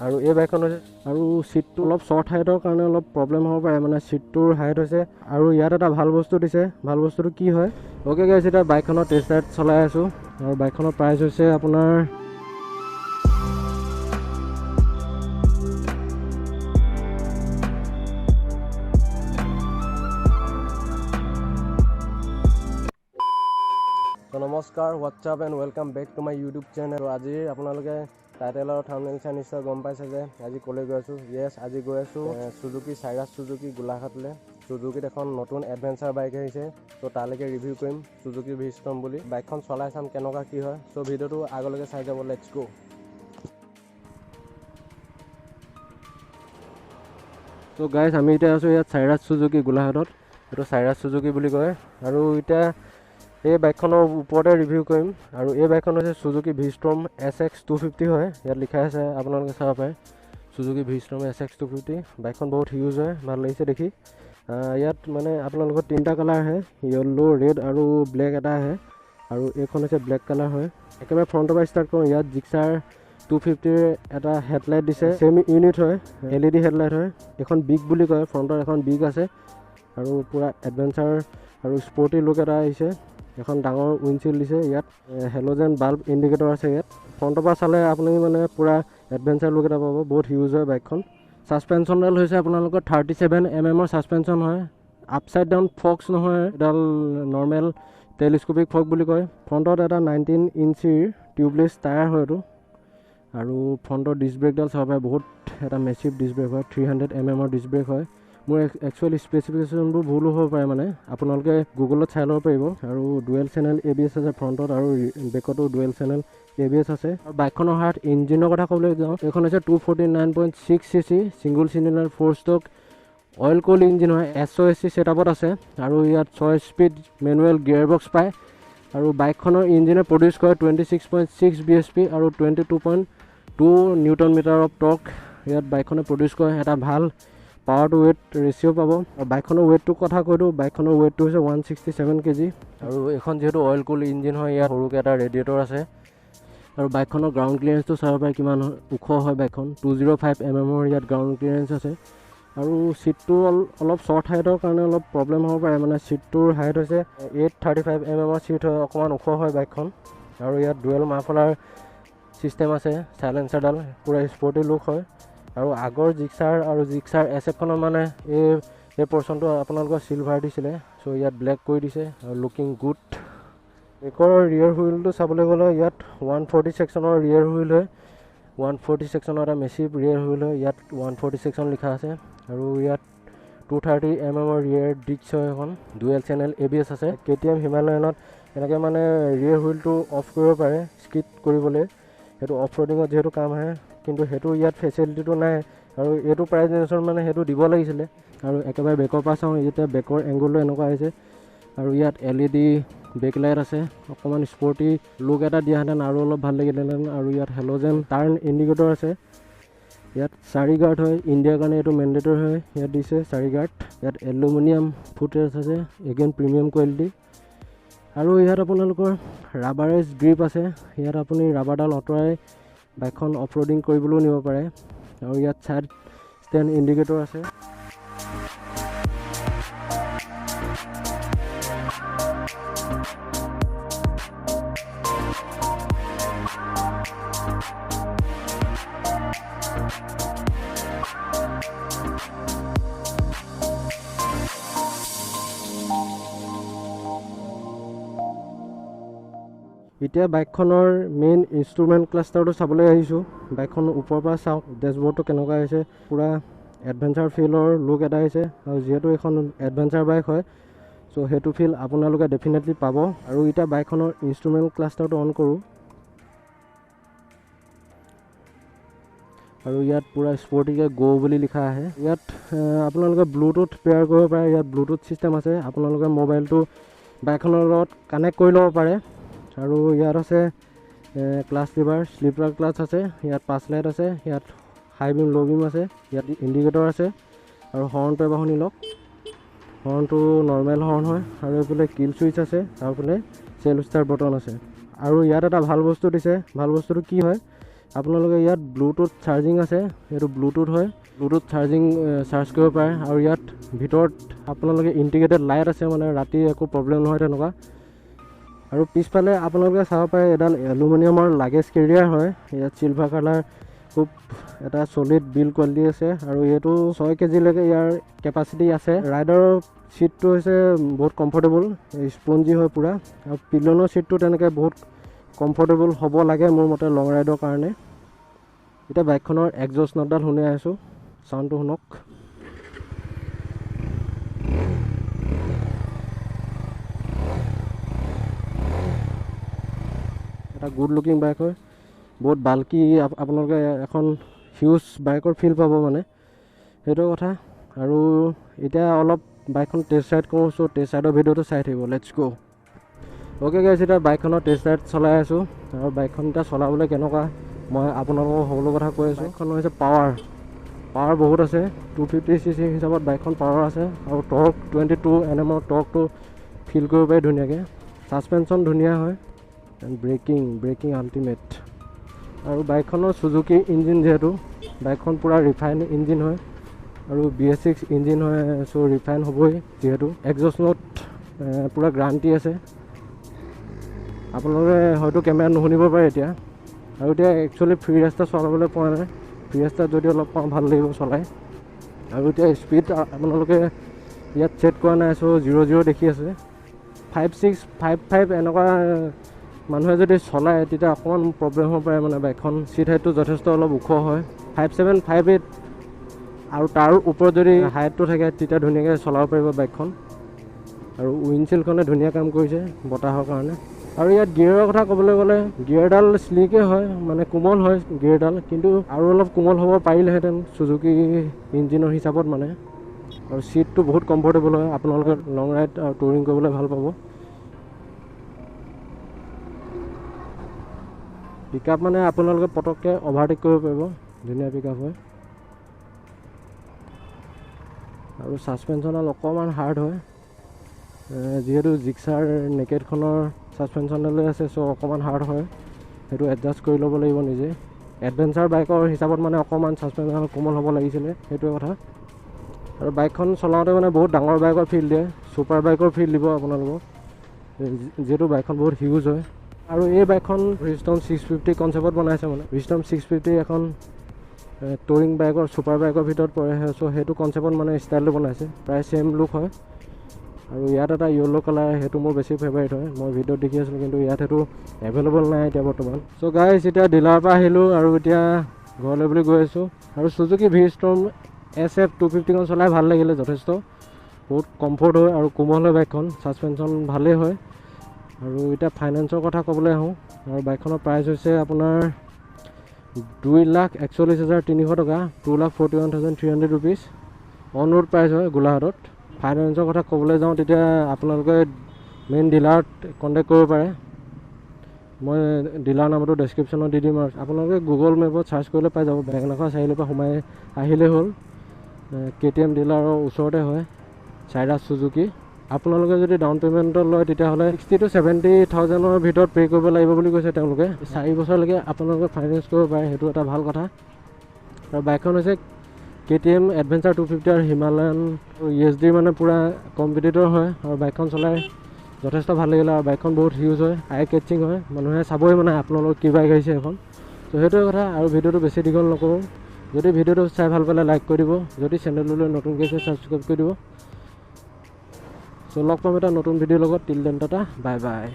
আৰু এই বাইকখন হৈছে আৰু সিটটো অলপ শৰ্ট হাইটৰ কাৰণে অলপ প্ৰব্লেম হ'ব পাৰে, মানে সিটটোৰ হাইট হৈছে। আৰু ইয়াত এটা ভাল বস্তু দিছে, ভাল বস্তুটো কি হয়, ওকে গাইছ, এতিয়া বাইকখনৰ টেষ্ট ৰাইড চলাই আছোঁ আৰু বাইকখনৰ প্ৰাইচ হৈছে আপোনাৰ নমস্কাৰ, what's up and welcome back to my YouTube channel. আজি আপোনালোকে টাইটেল আৰু থাম্বনেইল চাই নিশ্চয় গম পাইছে যে আজি ক'লৈ গৈ আছোঁ। আজি গৈ আছোঁ সুজুকি চাইৰাছ সুজুকি গোলাঘাটলৈ। সুজুকিত এখন নতুন এডভেঞ্চাৰ বাইক আহিছে, ত' তালৈকে ৰিভিউ কৰিম সুজুকি ভিষ্টম বুলি। বাইকখন চলাই চাম কেনেকুৱা কি হয়, চ' ভিডিঅ'টো আগলৈকে চাই যাব, লেটছ গো। ত' গাইজ, আমি এতিয়া আছোঁ ইয়াত চাইৰাছ সুজুকি গোলাঘাটত। এইটো চাইৰাছ সুজুকি বুলি কয় আৰু এতিয়া এই বাইকখনৰ ওপৰতে ৰিভিউ কৰিম। আৰু এই বাইকখন হৈছে সুজুকি ভিষ্টম SX 250 হয়, ইয়াত লিখা আছে, আপোনালোকে চাব পাৰে সুজুকি ভিষ্টম SX 250। বাইকখন বহুত হিউজ হয়, ভাল লাগিছে দেখি। ইয়াত মানে আপোনালোকৰ তিনিটা কালাৰ আহে, য়েল্লো, ৰেড আৰু ব্লেক এটা আহে, আৰু এইখন হৈছে ব্লেক কালাৰ হয়। একেবাৰে ফ্ৰণ্টৰ পৰা ষ্টাৰ্ট কৰোঁ। ইয়াত জিক্সাৰ 250ৰ এটা হেডলাইট দিছে, ছেমি ইউনিট হয়, LED হেডলাইট হয়। এখন বিগ বুলি কয়, ফ্ৰণ্টৰ এখন বিগ আছে আৰু পূৰা এডভেঞ্চাৰ আৰু স্পৰ্টি লুক এটা আহিছে। এখন ডাঙৰ উইণ্ডশ্বিল্ড দিছে, ইয়াত হেল'জেন বাল্ব ইণ্ডিকেটৰ আছে। ইয়াত ফ্ৰণ্টৰ পৰা চালে আপুনি মানে পূৰা এডভেঞ্চাৰ লুক এটা পাব, বহুত হিউজ হয় বাইকখন। ছাছপেনশ্যনডাল হৈছে আপোনালোকৰ 37 mm ছাছপেনশ্যন হয়, আপছাইড ডাউন ফক্স নহয়, এডাল নৰ্মেল টেলিস্কোপিক ফক বুলি কয়। ফ্ৰণ্টত এটা 19 ইঞ্চিৰ টিউবলেছ টায়াৰ হয় এইটো। আৰু ফ্ৰণ্টৰ ডিস্ক ব্ৰেকডাল চাব পাৰে, বহুত এটা মেচিভ ডিস্ক ব্ৰেক হয়, 300 mm ডিস্ক ব্ৰেক হয়। মোৰ একচুৱেলি স্পেচিফিকেশ্যনবোৰ ভুলো হ'ব পাৰে, মানে আপোনালোকে গুগলত চাই ল'ব পাৰিব। আৰু ডুৱেল চেনেল ABS আছে ফ্ৰণ্টত, আৰু বেকতো ডুৱেল চেনেল ABS আছে। আৰু বাইকখনৰ হাত ইঞ্জিনৰ কথা ক'বলৈ যাওঁ, এইখন হৈছে 249.6 cc single cylinder 4 stock oil কুল ইঞ্জিন হয়, SOSC ছেটআপত আছে। আৰু ইয়াত 6 স্পীড মেনুৱেল গিয়াৰ বক্স পায়। আৰু বাইকখনৰ ইঞ্জিনে প্ৰডিউচ কৰে 26.6 bhp আৰু 22.2 নিউটন মিটাৰ অফ টৰ্ক। ইয়াত বাইকখনে প্ৰডিউচ কৰে। এটা ভাল পাৱাৰ টু ৱেট ৰেচিঅ' পাব। আৰু বাইকখনৰ ৱেটটোৰ কথা কৈ দিওঁ, বাইকখনৰ ৱেটটো হৈছে 167 kg। আৰু এইখন যিহেতু অইল কুল ইঞ্জিন হয়, ইয়াত সৰুকৈ এটা ৰেডিয়েটৰ আছে। আৰু বাইকখনৰ গ্ৰাউণ্ড ক্লিয়াৰেঞ্চটো চাব পাৰে কিমান ওখ হয় বাইকখন, 205 mm ইয়াত গ্ৰাউণ্ড ক্লিয়াৰেঞ্চ আছে। আৰু ছিটটো অলপ শ্বৰ্ট হাইটৰ কাৰণে অলপ প্ৰব্লেম হ'ব পাৰে, মানে ছিটটোৰ হাইট হৈছে 835 mm ছিট হয়, অকণমান ওখ হয় বাইকখন। আৰু ইয়াত ডুৱেল মাফলাৰ ছিষ্টেম আছে, চাইলেঞ্চাৰডাল পূৰা স্পৰ্টি লুক হয়। আৰু আগৰ জিক্সাৰ আৰু জিক্সাৰ SF-খনৰ মানে এই পৰ্চনটো আপোনালোকৰ চিলভাৰ দিছিলে, চ' ইয়াত ব্লেক কৰি দিছে আৰু লুকিং গুড। বেকৰ ৰিয়েৰ হুইলটো চাবলৈ গ'লে ইয়াত 140 ছেকশ্যনৰ ৰিয়েৰ হুইল হয়, 140 ছেকশ্যনৰ এটা মেচিভ ৰিয়েৰ হুইল হয়, ইয়াত 140 ছেকশ্যন লিখা আছে। আৰু ইয়াত 230 mm ৰিয়েৰ ডিস্ক হয়, এখন ডুৱেল চেনেল ABS আছে। KTM হিমালয়ানত এনেকৈ মানে ৰিয়েৰ হুইলটো অফ কৰিব পাৰে স্কিড কৰিবলৈ, সেইটো অফ ৰ'ডিঙত যিহেতু কাম আহে, কিন্তু সেইটো ইয়াত ফেচিলিটিটো নাই। আৰু এইটো প্ৰাইচ ৰেঞ্জত মানে সেইটো দিব লাগিছিলে। আৰু একেবাৰে বেকৰ পৰা চাওঁ, এতিয়া বেকৰ এংগলটো এনেকুৱা আহিছে। আৰু ইয়াত LED বেক লাইট আছে, অকণমান স্পৰ্টি লুক এটা দিয়াহেঁতেন আৰু অলপ ভাল লাগিলেহেঁতেন। আৰু ইয়াত হেল'জেন টাৰ্ণ ইণ্ডিকেটৰ আছে। ইয়াত 4 গাৰ্ড হয়, ইণ্ডিয়াৰ কাৰণে এইটো মেণ্ডেটৰী হয়, ইয়াত দিছে 4 গাৰ্ড। ইয়াত এলুমিনিয়াম ফুট ৰেষ্ট আছে, এগেইন প্ৰিমিয়াম কোৱালিটি। আৰু ইয়াত আপোনালোকৰ ৰাবাৰেজ গ্ৰিপ আছে, ইয়াত আপুনি ৰাবাৰডাল আঁতৰাই বাইকখন অফ ৰ'ডিং কৰিবলৈও নিব পাৰে। আৰু ইয়াত ছাইড ষ্টেণ্ড ইণ্ডিকেটৰ আছে। এতিয়া বাইকখনৰ মেইন ইনষ্ট্ৰুমেণ্ট ক্লাষ্টাৰটো চাবলৈ আহিছোঁ। বাইকখন ওপৰৰ পৰা চাওক, ডেছবৰ্ডটো কেনেকুৱা হৈছে, পূৰা এডভেঞ্চাৰ ফিলৰ লুক এটা আহিছে। আৰু যিহেতু এইখন এডভেঞ্চাৰ বাইক হয়, চ' সেইটো ফিল আপোনালোকে ডেফিনেটলি পাব। আৰু এতিয়া বাইকখনৰ ইনষ্ট্ৰুমেণ্ট ক্লাষ্টাৰটো অন কৰোঁ। আৰু ইয়াত পূৰা স্পৰ্টিকে গ' বুলি লিখা আহে। ইয়াত আপোনালোকে ব্লুটুথ পেয়াৰ কৰিব পাৰে, ইয়াত ব্লুটুথ ছিষ্টেম আছে, আপোনালোকে মোবাইলটো বাইকখনৰ লগত কানেক্ট কৰি ল'ব পাৰে। আৰু ইয়াত আছে ক্লাছ লিভাৰ, স্লিপাৰ ক্লাছ আছে, ইয়াত 5 লাইট আছে, ইয়াত হাই বিম ল' বিম আছে, ইয়াত ইণ্ডিকেটৰ আছে। আৰু হৰ্ণটো এবাৰ শুনি লওক, হৰ্ণটো নৰ্মেল হৰ্ণ হয়। আৰু এইফালে কিল ছুইচ আছে, আৰু এইফালে চেল ষ্টাৰ বটন আছে। আৰু ইয়াত এটা ভাল বস্তু দিছে, ভাল বস্তুটো কি হয়, আপোনালোকে ইয়াত ব্লুটুথ চাৰ্জিং আছে, এইটো ব্লুটুথ হয়, ব্লুটুথ চাৰ্জিং চাৰ্জ কৰিব পাৰে। আৰু ইয়াত ভিতৰত আপোনালোকে ইণ্টিগ্ৰেটেড লাইট আছে, মানে ৰাতি একো প্ৰব্লেম নহয় তেনেকুৱা। আৰু পিছফালে আপোনালোকে চাব পাৰে এডাল এলুমিনিয়ামৰ লাগেজ কেৰিয়াৰ হয়, ইয়াত চিলভাৰ কালাৰ খুব এটা চলিড বিল্ড কোৱালিটি আছে। আৰু এইটো 6 কেজিলৈকে ইয়াৰ কেপাচিটি আছে। ৰাইডাৰৰ ছিটটো হৈছে বহুত কমফৰ্টেবল, স্পঞ্জি হয় পূৰা। আৰু পিলনৰ ছিটটো তেনেকৈ বহুত কমফৰ্টেবল হ'ব লাগে মোৰ মতে লং ৰাইডৰ কাৰণে। এতিয়া বাইকখনৰ এক্সজষ্ট নটডাল শুনি আছোঁ, চাউণ্ডটো শুনক। এটা গুড লুকিং বাইক হয়, বহুত বাল্কি, আপোনালোকে এখন হিউজ বাইকৰ ফিল পাব মানে, সেইটো কথা। আৰু এতিয়া অলপ বাইকখন টেষ্ট ৰাইড কৰোঁ, চ' টেষ্ট ৰাইডৰ ভিডিঅ'টো চাই থাকিব। লেটছ গ'। অ'কে গাইছ, এতিয়া বাইকখনৰ টেষ্ট ৰাইড চলাই আছোঁ। আৰু বাইকখন এতিয়া চলাবলৈ কেনেকুৱা মই আপোনালোকক সকলো কথা কৈ আছোঁ। বাইকখন হৈছে পাৱাৰ বহুত আছে, 250cc হিচাপত বাইকখন পাৱাৰ আছে। আৰু টৰ্ক 22 NM টৰ্কটো ফিল কৰিব পাৰি ধুনীয়াকৈ। ছাছপেনশ্যন ধুনীয়া হয়, এণ্ড ব্ৰেকিং আল্টিমেট। আৰু বাইকখনৰ চুজুকি ইঞ্জিন, যিহেতু বাইকখন পূৰা ৰিফাইন ইঞ্জিন হয় আৰু BS6 ইঞ্জিন হয়, চ' ৰিফাইন হ'বই যিহেতু। এক্সজষ্ট নোট পূৰা গ্ৰাণ্টি আছে, আপোনালোকে হয়তো কেমেৰাত নুশুনিব পাৰে এতিয়া। আৰু এতিয়া একচুৱেলি ফ্ৰী ৰাস্তা চলাবলৈ পোৱা নাই, ফ্ৰী ৰাস্তাত যদি অলপ পাওঁ ভাল লাগিব চলাই। আৰু এতিয়া স্পীড আপোনালোকে ইয়াত ছেট কৰা নাই, চ' 0 দেখি আছে। 56, 55 এনেকুৱা মানুহে যদি চলায় তেতিয়া অকণমান প্ৰব্লেম হ'ব পাৰে, মানে বাইকখন ছিট হাইটটো যথেষ্ট অলপ ওখ হয়। 57, 58 আৰু তাৰ ওপৰত যদি হাইটটো থাকে তেতিয়া ধুনীয়াকৈ চলাব পাৰিব বাইকখন। আৰু উইণ্ডশ্বিল্ডখনে ধুনীয়া কাম কৰিছে বতাহৰ কাৰণে। আৰু ইয়াত গিয়াৰৰ কথা ক'বলৈ গ'লে গিয়াৰডাল শ্লিকে হয়, মানে কোমল হয় গিয়াৰডাল, কিন্তু আৰু অলপ কোমল হ'ব পাৰিলেহেঁতেন চুজুকি ইঞ্জিনৰ হিচাপত মানে। আৰু ছিটটো বহুত কমফৰ্টেবল হয়, আপোনালোকে লং ৰাইড আৰু টুৰিং কৰিবলৈ ভাল পাব। পিক আপ মানে আপোনালোকে পটককৈ অভাৰটেক কৰিব পাৰিব, ধুনীয়া পিক আপ হয়। আৰু ছাছপেনশ্যনডাল অকণমান হাৰ্ড হয়, যিহেতু জিক্সাৰ নেকেডখনৰ ছাছপেনশ্যনডালে আছে, চ' অকণমান হাৰ্ড হয়, সেইটো এডজাষ্ট কৰি ল'ব লাগিব নিজে। এডভেঞ্চাৰ বাইকৰ হিচাপত মানে অকণমান ছাছপেনশ্যন কোমল হ'ব লাগিছিলে, সেইটোৱে কথা। আৰু বাইকখন চলাওঁতে মানে বহুত ডাঙৰ বাইকৰ ফিল দিয়ে, ছুপাৰ বাইকৰ ফিল দিব আপোনালোকক, যিহেতু বাইকখন বহুত হিউজ হয়। আৰু এই বাইকখন Wisdom 650 কনচেপ্টত বনাইছে, মানে Wisdom 650 এখন টুৰিং বাইকৰ ছুপাৰ বাইকৰ ভিতৰত পৰে, চ' সেইটো কনচেপ্টত মানে ষ্টাইলটো বনাইছে, প্ৰায় ছেম লুক হয়। আৰু ইয়াত এটা য়েল্ল' কালাৰ, সেইটো মোৰ বেছি ফেভাৰিট হয়, মই ভিডিঅ'ত দেখি আছিলোঁ, কিন্তু ইয়াত সেইটো এভেইলেবল নাই এতিয়া বৰ্তমান। চ' গাইছ, এতিয়া ডিলাৰৰ পৰা আহিলোঁ আৰু এতিয়া ঘৰলৈ বুলি গৈ আছোঁ। আৰু চুজুকি V-Storm SF 250খন চলাই ভাল লাগিলে যথেষ্ট, বহুত কমফৰ্ট হয় আৰু কোমল হয় বাইকখন, ছাছপেনশ্যন ভালেই হয়। আৰু এতিয়া ফাইনেন্সৰ কথা ক'বলৈ আহোঁ, আৰু বাইকখনৰ প্ৰাইচ হৈছে আপোনাৰ 2,41,300 টকা, 2,41,300 ৰুপিজ অন ৰোড প্ৰাইচ হয় গোলাঘাটত। ফাইনেন্সৰ কথা ক'বলৈ যাওঁ তেতিয়া আপোনালোকে মেইন ডিলাৰত কণ্টেক্ট কৰিব পাৰে, মই ডিলাৰ নাম্বাৰটো ডেছক্ৰিপশ্যনত দি দিম। আৰু আপোনালোকে গুগল মেপত চাৰ্চ কৰিলে পাই যাব, বেঙেনাখোৱা চাৰিআলিৰ পৰা সোমাই আহিলেই হ'ল। KTM ডিলাৰৰ ওচৰতে হয়, চাইৰাছ চুজুকি। আপোনালোকে যদি ডাউন পে'মেণ্টত লয় তেতিয়াহ'লে 60,000 to 70,000 ভিতৰত পে' কৰিব লাগিব বুলি কৈছে তেওঁলোকে। 4 বছৰলৈকে আপোনালোকে ফাইনেন্স কৰিব পাৰে, সেইটো এটা ভাল কথা। আৰু বাইকখন হৈছে KTM এডভেঞ্চাৰ 250 আৰু হিমালয়ান ESD মানে পূৰা কম্পিটিটৰ হয়। আৰু বাইকখন চলাই যথেষ্ট ভাল লাগিলে, আৰু বাইকখন বহুত হিউজ হয়, আই কেটচিং হয়, মানুহে চাবই মানে আপোনালোক কি বাইক আহিছে এখন। ত' সেইটোৱে কথা। আৰু ভিডিঅ'টো বেছি দীঘল নকৰোঁ, যদি ভিডিঅ'টো চাই ভাল পালে লাইক কৰি দিব, যদি চেনেললৈ নতুনকৈ আছে ছাবস্ক্ৰাইব কৰি দিব। চ' লগ পাম এটা নতুন ভিডিঅ'ৰ লগত, till then Tata, bye bye.